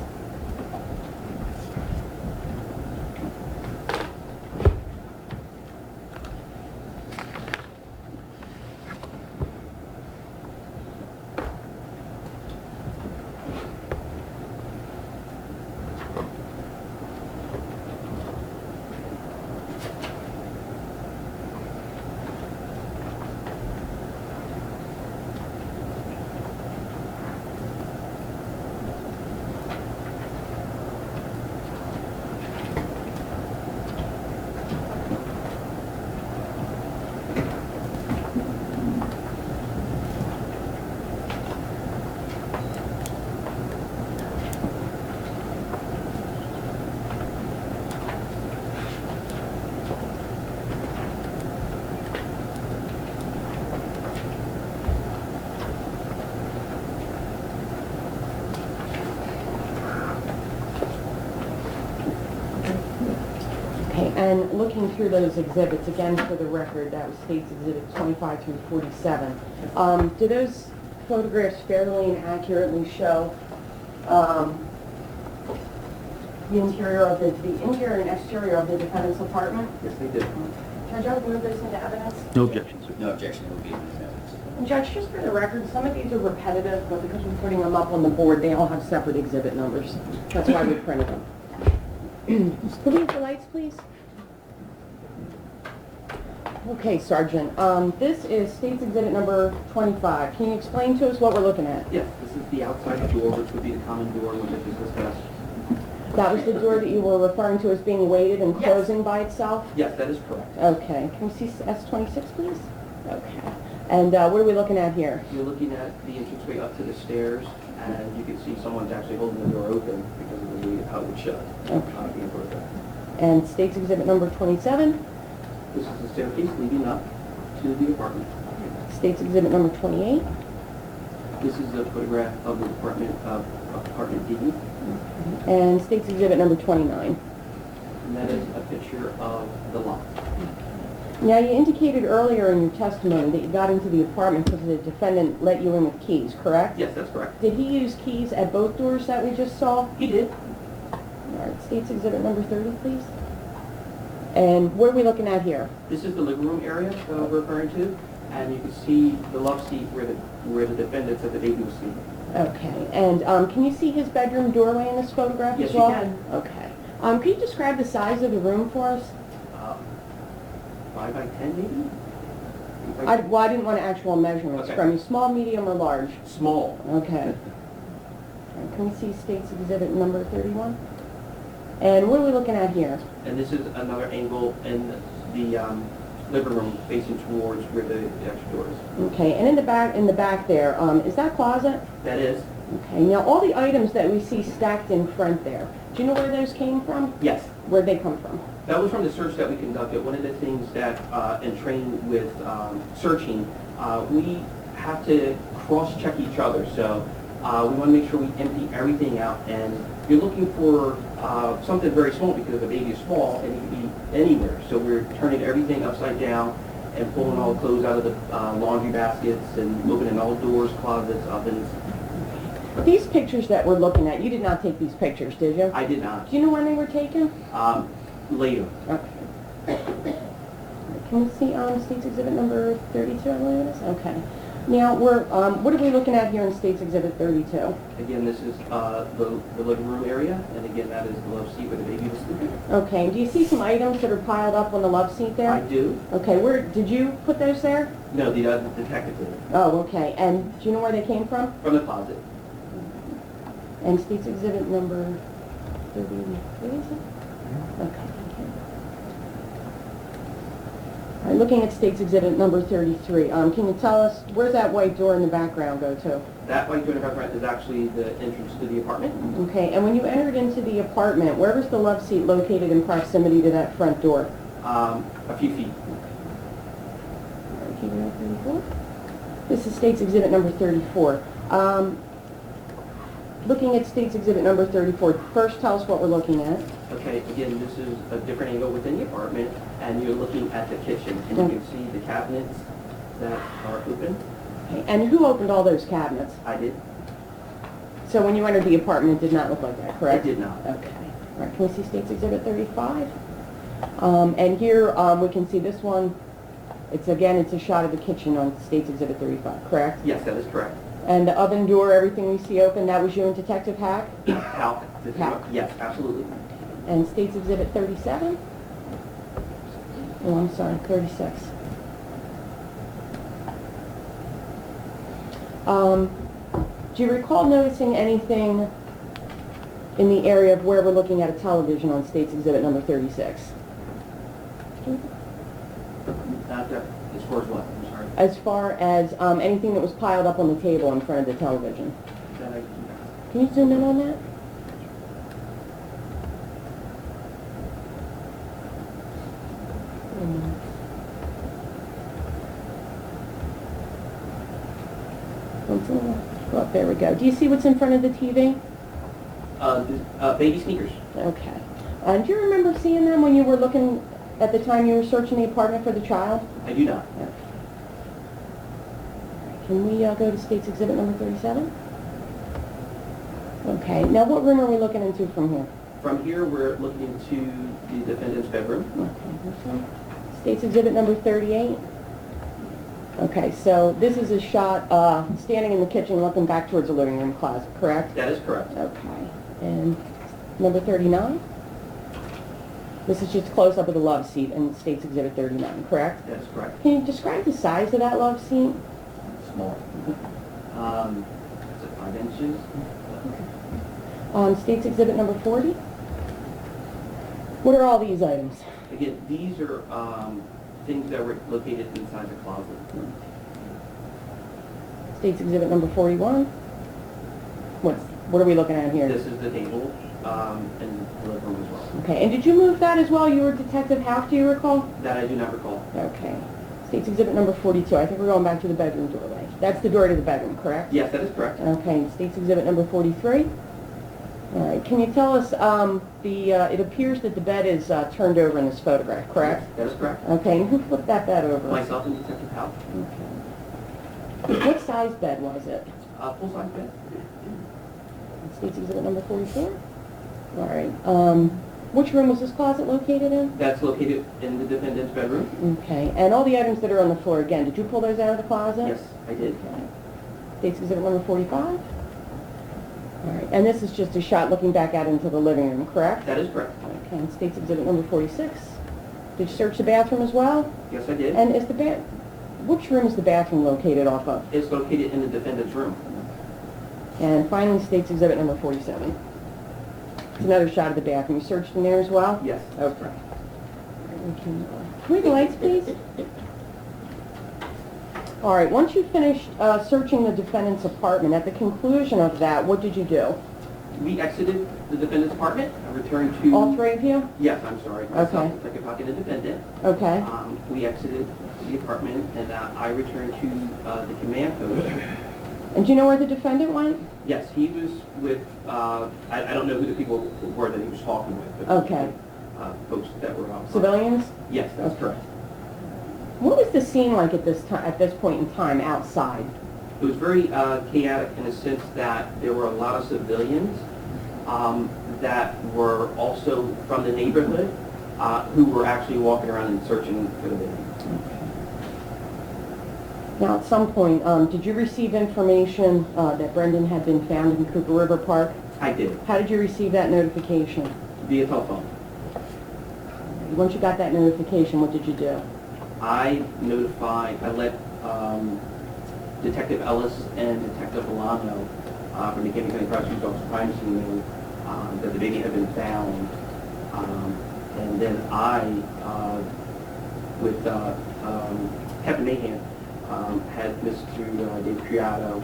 Okay, and looking through those exhibits, again for the record, that was State's Exhibit 25 through 47. Do those photographs fairly and accurately show the interior and exterior of the defendant's apartment? Yes, they did. Judge, I would move this into evidence. No objections. No objection, it will be in evidence. And Judge, just for the record, some of these are repetitive, but because we're putting them up on the board, they all have separate exhibit numbers. That's why we printed them. Can we have the lights, please? Okay, Sergeant, this is State's Exhibit number 25. Can you explain to us what we're looking at? Yes, this is the outside door, which would be the common door, which I just discussed. That was the door that you were referring to as being weighted and Yes. closing by itself? Yes, that is correct. Okay, can we see S26, please? Okay. And what are we looking at here? You're looking at the entranceway up to the stairs, and you can see someone's actually holding the door open because of the way how it would shut. Okay. Being broken. And State's Exhibit number 27? This is the staircase leading up to the apartment. State's Exhibit number 28? This is a photograph of the apartment D, And State's Exhibit number 29? and that is a picture of the lock. Now, you indicated earlier in your testimony that you got into the apartment because the defendant let you in with keys, correct? Yes, that's correct. Did he use keys at both doors that we just saw? He did. All right, State's Exhibit number 30, please. And what are we looking at here? This is the living room area we're referring to, and you can see the love seat where the defendant said the baby was sleeping. Okay, and can you see his bedroom doorway in this photograph Yes, as you well? can. Okay. Can you describe the size of the room for us? 5 by 10 maybe? Well, I didn't want actual measurements Okay. from you. Small, medium, or large? Small. Okay. Can we see State's Exhibit number 31? And what are we looking at here? And this is another angle in the living room facing towards where the extra door is. Okay, and in the back there, is that closet? That is? Okay, now all the items that we see stacked in front there, do you know where those came from? Yes. Where'd they come from? That was from the search that we conducted. One of the things that, in training with searching, we have to cross-check each other. So we want to make sure we empty everything out. And you're looking for something very small because the baby is small and it can be anywhere. So we're turning everything upside down and pulling all the clothes out of the laundry baskets and opening all doors, closets, ovens. These pictures that we're looking at, you did not take these pictures, did you? I did not. Do you know when they were taken? Later. Okay. Can we see State's Exhibit number 32, I believe it is? Okay. Now, what are we looking at here in State's Exhibit 32? Again, this is the living room area, and again, that is the love seat where the baby was sleeping. Okay, and do you see some items that are piled up on the love seat there? I do. Okay, where, did you put those there? No, the detective did. Oh, okay, and do you know where they came from? From the closet. And State's Exhibit number 33, is it? Okay, thank you. All right, looking at State's Exhibit number 33, can you tell us, where's that white door in the background go to? That white door in the background is actually the entrance to the apartment. Okay, and when you entered into the apartment, where was the love seat located in proximity to that front door? A few feet. All right, keep it at 34. This is State's Exhibit number 34. Looking at State's Exhibit number 34, first tell us what we're looking at. Okay, again, this is a different angle within the apartment, and you're looking at the kitchen, and you can see the cabinets that are open. Okay, and who opened all those cabinets? I did. So when you entered the apartment, it did not look like that, correct? I did not. Okay. All right, can we see State's Exhibit 35? And here we can see this one. It's a shot of the kitchen on State's Exhibit 35, correct? Yes, that is correct. And the oven door, everything we see open, that was you and Detective Hack? How? How? Yes, absolutely. And State's Exhibit 37? Oh, I'm sorry, 36. Do you recall noticing anything in the area of where we're looking at a television on State's Exhibit number 36? As far as what? I'm sorry. As far as anything that was piled up on the table in front of the television. That I- Can you zoom in on that? Oh, there we go. Do you see what's in front of the TV? Baby sneakers. Okay. Do you remember seeing them when you were looking at the time you were searching the apartment for the child? I do not. Okay. Can we go to State's Exhibit number 37? Okay, now what room are we looking into from here? From here, we're looking into the defendant's bedroom. Okay, this one. State's Exhibit number 38. Okay, so this is a shot standing in the kitchen looking back towards the living room closet, correct? That is correct. Okay, and number 39? This is just close up of the love seat in State's Exhibit 39, correct? That is correct. Can you describe the size of that love seat? Small. Is it 5 inches? State's Exhibit number 40? What are all these items? Again, these are things that were located inside the closet. State's Exhibit number 41? What are we looking at here? This is the table and the living room as well. Okay, and did you move that as well? You were Detective House, do you recall? That I do not recall. Okay. State's Exhibit number 42. I think we're going back to the bedroom doorway. That's the door to the bedroom, correct? Yes, that is correct. Okay, State's Exhibit number 43. All right, can you tell us, it appears that the bed is turned over in this photograph, correct? Yes, that is correct. Okay, and who flipped that bed over? Myself and Detective House. Okay. What size bed was it? Full-size bed. State's Exhibit number 44? All right, which room was this closet located in? That's located in the defendant's bedroom. Okay, and all the items that are on the floor, again, did you pull those out of the closet? Yes, I did. Okay. State's Exhibit number 45? All right, and this is just a shot looking back out into the living room, correct? That is correct. Okay, and State's Exhibit number 46? Did you search the bathroom as well? Yes, I did. And is which room is the bathroom located off of? It's located in the defendant's room. And finally, State's Exhibit number 47. It's another shot of the bathroom. You searched in there as well? Yes. Okay. Can we have the lights, please? All right, once you finished searching the defendant's apartment, at the conclusion of that, what did you do? We exited the defendant's apartment and returned to... All three of you? Yes, I'm sorry. Myself, Okay. Detective House, and the defendant. Okay. We exited the apartment and I returned to the command post. And do you know where the defendant went? Yes, he was with, I don't know who the people were that he was talking with. But Okay. Folks that were out front. Civilians? Yes, that's Okay. correct. What was the scene like at this time, at this point in time outside? It was very chaotic in the sense that there were a lot of civilians that were also from the neighborhood who were actually walking around and searching for the victim. Now, at some point, did you receive information that Brendan had been found in Cooper River Park? I did, How did you receive that notification? via telephone. Once you got that notification, what did you do? I let Detective Ellis and Detective Alano from the Camden County Prosecutor's Office crime scene know that the baby had been found. And then I, with Captain Mahan, had Mr. Dave Creato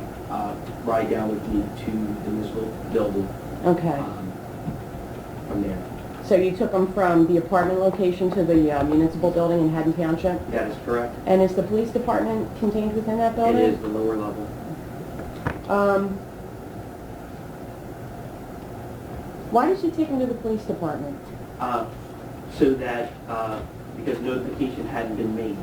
ride down with me to the municipal building. Okay. From there. So you took them from the apartment location to the municipal building in Haddon Township? That is correct. And is the police department contained within that It building? is the lower level. Why did you take them to the police department? So that, because notification hadn't been made,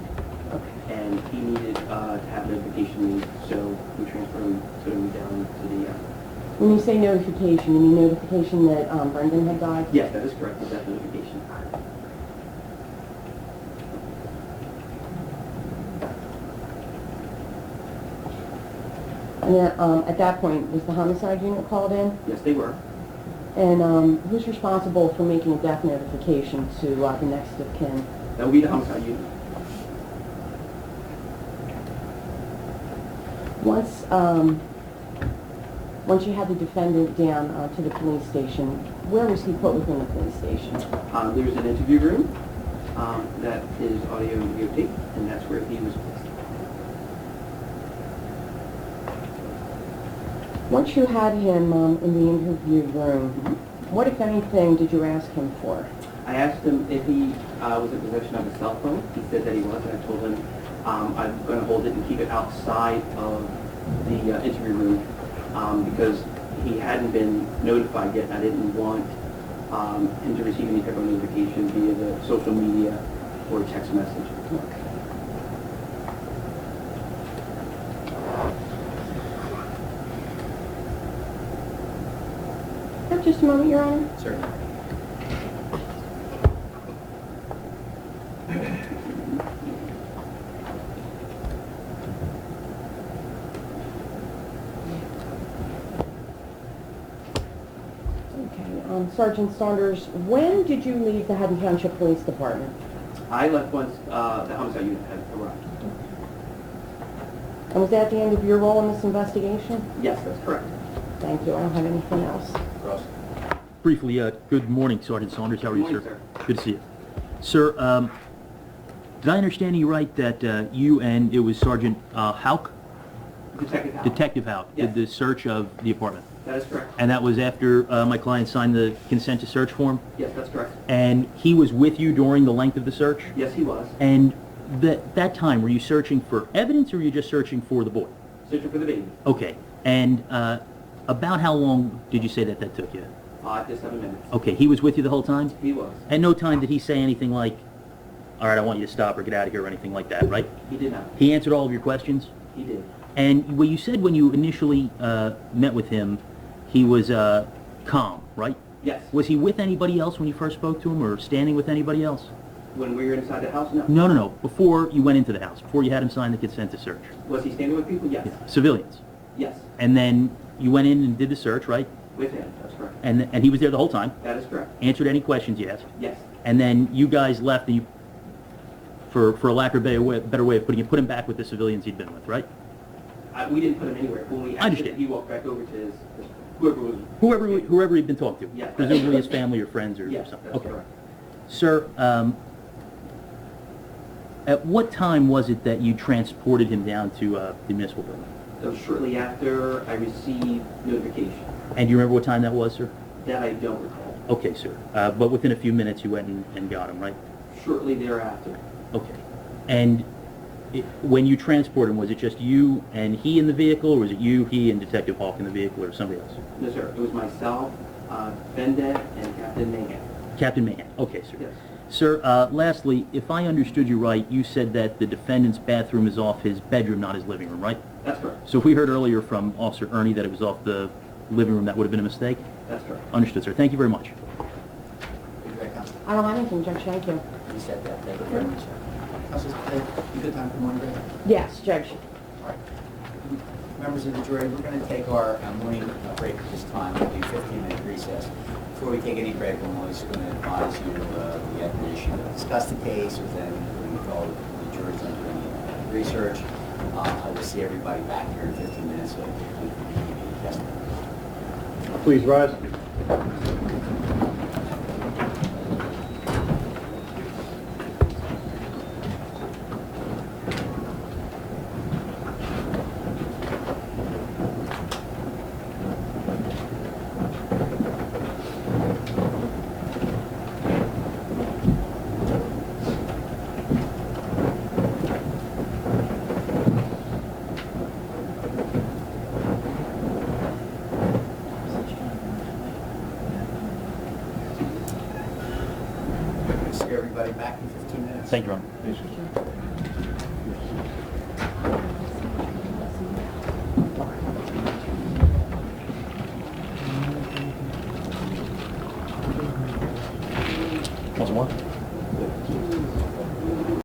and he needed to have notification made, so we transferred him down to the... When you say notification, you mean notification that Brendan had died? Yes, that is correct, the death notification. And then, at that point, was the homicide unit called in? Yes, they were. And who's responsible for making a death notification to the next of kin? That would be the homicide unit. Once you had the defendant down to the police station, where was he put within the police station? There's an interview room that is audio and videotape, and that's where he was placed. Once you had him in the interview room, what, if anything, did you ask him for? I asked him if he was in possession of a cell phone. He said that he was, and I told him I'm going to hold it and keep it outside of the interview room because he hadn't been notified yet, and I didn't want him to receive any type of notification via the social media or text message. Okay. just a moment, Your Honor? Certainly. Okay, Sergeant Saunders, when did you leave the Haddon Township Police Department? I left once the homicide unit had arrived. And was that the end of your role in this investigation? Yes, that's correct. Thank you, I don't have anything else. Ross? Briefly, good morning, Sergeant Saunders. How are you, Good sir? morning, Good to see you. Sir, did I understand you right that you and it was Sergeant Hauk, Detective Howell. Detective Hauk, Yes. did the search of the apartment? That is correct. And that was after my client signed the consent to search form? Yes, that's correct. And he was with you during the length of the search? Yes, he was. And that time, were you searching for evidence or were you just searching for the boy? Searching for the baby. Okay. And about how long did you say that took you? 5 to 7 minutes. Okay, he was with you the whole time? He was. At no time did he say anything like, all right, I want you to stop or get out of here or anything like that, right? He did not. He answered all of your questions? He did. And what you said when you initially met with him, he was calm, right? Yes. Was he with anybody else when you first spoke to him or standing with anybody else? When we were inside the house, no. No. Before you went into the house, before you had him sign the consent to search. Was he standing with people? Yes. Civilians. Yes. And then you went in and did the search, right? With him, that's correct. And he was there the whole time, That is correct. answered any questions you asked. Yes. And then you guys left and you, for a lack of a better way of putting it, put him back with the civilians he'd been with, right? We didn't put him anywhere. When we I understand. He walked back over to his whoever was. Whoever he'd been talking to. Yes. Presumably his family or friends or Yes, something. that's Okay. correct. Sir, at what time was it that you transported him down to the municipal building? So shortly after I received notification. And do you remember what time that was, sir? That I don't recall. Okay, sir. But within a few minutes you went and got him, right? Shortly thereafter. Okay. And when you transported him, was it just you and he in the vehicle, or was it you, he, and Detective Hawk in the vehicle, or somebody else? No, sir. It was myself, Bendet, and Captain Mayhem. Captain Mahan. Okay, sir. Yes. Sir, lastly, if I understood you right, you said that the defendant's bathroom is off his bedroom, not his living room, right? That's correct. So if we heard earlier from Officer Earney that it was off the living room, that would have been a mistake? That's correct. Understood, sir. Thank you very much. I don't have anything, Judge, thank you. You said that. Thank you very much, sir. You good time for morning break? Yes, Judge. All right. Members of the jury, we're going to take our morning break at this time. We'll be 15-minute recess. Before we take any break, I'm always going to advise you we have permission to discuss the case with them. We call the jury's not doing any research. I will see everybody back here in 15 minutes so we can give you the testimony. Please rise. See everybody back in 15 minutes. Thank you, Ron.